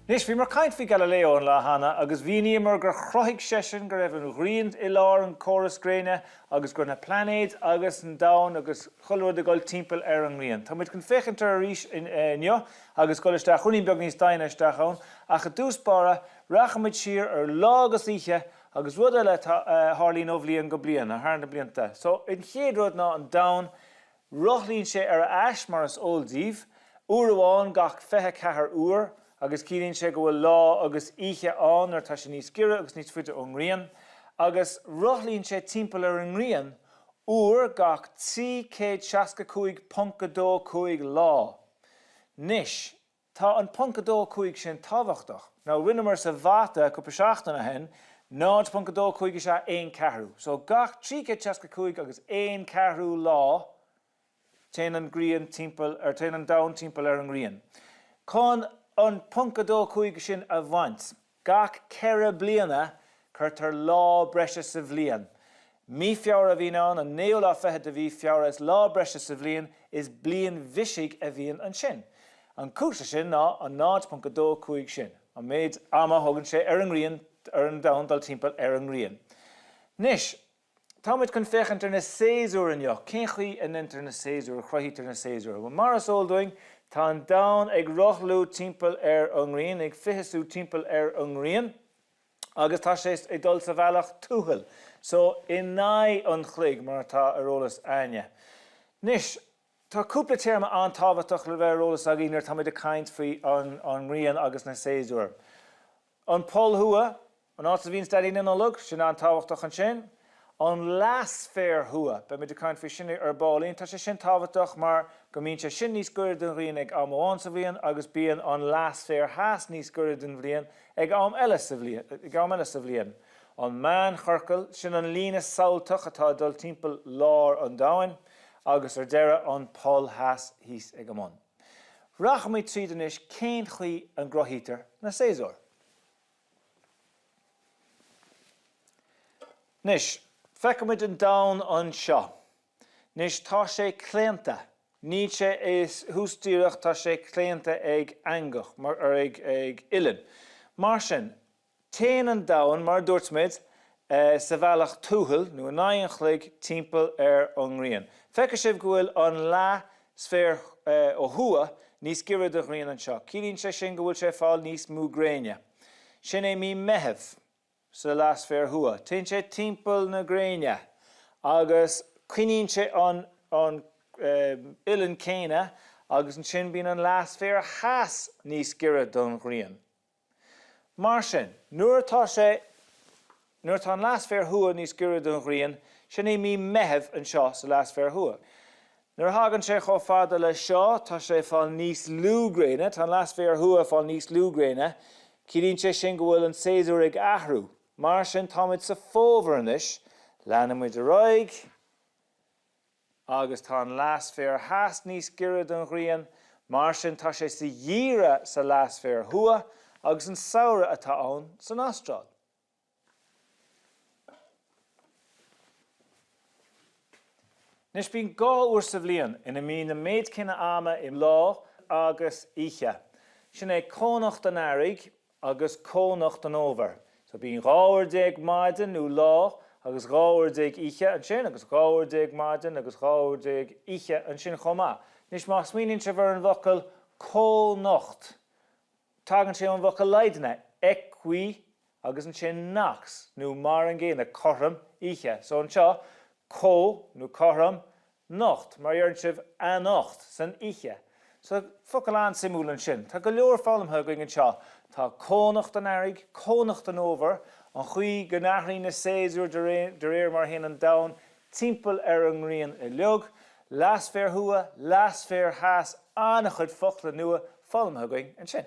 Nis bhí mar caint fi Galileo an lá hana agus bhíní mar gur chroigh sesin gur raibh an riant i lár an choras gréine agus gur na planéid agus an dain agus choilrúd a ghoil timpeall ar an rian. Tá muid chun féchantar a rís inneo agus goil isteach chuiní beag níos daine isteach ann a chu dúspára rachamuid siar ar lágus ihe agus rud eile hálín ó bhbliain go bliain a thar na blianta. So in chéad rud ná an dain rothlíonn sé ar a eis mar as óldíomh uair amháin gach 24 uair agus cílíonn sé go bhfuil lá agus ihe an ar tá sé níos gire agus níos fuite ón rian agus rothlíonn sé timpeall ar an rian uair gach 365 lá. Nis, tá an 5 sin tábhachtach. Ná rinne mar sa bhata cúpa seachtainna hen, náid 5 is sé 1 ceathrú. So gach 365 agus 1 ceathrú lá téann an grian timpeall ar téann an dain timpeall ar an rian. Chun an 5 sin a bhaint, gach ceithre bliana chuirtar lá breise sa bhliain. Mí feabhar a bhíon an néol á feithe a bhí feabhar is lá breise sa bhliain is blian bhisigh a bhíon an sin. An cúsa sin ná an 9.2 sin. An méid ama thugann sé ar an rian ar an dain dal timpeall ar an rian. Nis, tá muid chun féchantar na séasúr inneo, cén chuí in intar na séasúr, chruithítar na séasúr. Well, mar is óldúing, tá an dain ag rothlú timpeall ar an rian, ag fichasú timpeall ar an rian, agus tá sé ag dul sa bhealach túthal. So in náid an chluig mar tá arólas aine. Nis, tá cúpla téarma antábhachtach le bheith arólas a gínar tá muid a caint faoi an rian agus na séasúr. An polthua, an áit a bhíon staidín in an lug, sin antábhachtach an sin. An lasféir thua, be muid a caint faoi sin ar bálín, tá sé sin tábhachtach mar go mbíonn sé sin níos gcuir den rian ag amháin sa bhliain agus bíonn an lasféir theas níos gcuir den bhliain ag am eile sa bhliain. An meán chorcail sin an lína saoltach atá dul timpeall lár an dain agus ar deire an pol theas híos ag amón. Rachamuid tríd anois cén chuí an grothítar na séasúr. Nis, feicimid an dain an seo. Nis tá sé cléanta. Ní sé is hústíireach tá sé cléanta ag angach mar ar ag ilen. Mar sin, téann an dain mar dúirtmid sa bhealach túthal nó an nain chluig timpeall ar an rian. Feiceadh sibh go bhfuil an lá sféir ó thua níos gire do rian an seo. Cílíonn sé sin go bhfuil sé fáil níos mú gréine. Sin é mí meitheamh sa lá sféir thua. Téann sé timpeall na gréine agus cuiníonn sé an ilen céine agus an sin bíonn an lá sféir theas níos gire don rian. Mar sin, nuair tá an lá sféir thua níos gire don rian, sin é mí meitheamh an seo sa lá sféir thua. Nuair hagann sé chomh fada le seo, tá sé fáil níos lú gréine, tá an lá sféir thua fáil níos lú gréine, cílíonn sé sin go bhfuil an séasúr ag athrú. Mar sin tá muid sa fómhar anois, leanana muid a roig, agus tá an lá sféir theas níos gire don rian, mar sin tá sé sa dhíre sa lá sféir thua agus an saoire atá ann san astráil. Nis bíonn 2 uair sa bhliain ina mí na méid cinna ama i lá agus oíche. Sin é cónacht an airg agus cónacht an óbhar. So bíonn 2 maidin nó lá agus 2 oíche an sin agus 2 maidin agus 2 oíche an sin chomá. Nis má smíonn sé bhar an bhocail cónacht. Tagann sé an bhocail leideanna eicmhí agus an sin nax nó mar an ggéine chorram oíche. So an seo có nó chorram nocht, mar dhearann sibh anocht san oíche. So focail an simúil an sin. Tá go leor fálamtha going an seo. Tá cónacht an airg, cónacht an óbhar, an chuí go nachraí na séasúr de réir mar hin an dain, timpeall ar an rian i leog, lá sféir thua, lá sféir theas, anna chud fochla nua fálamtha going an sin.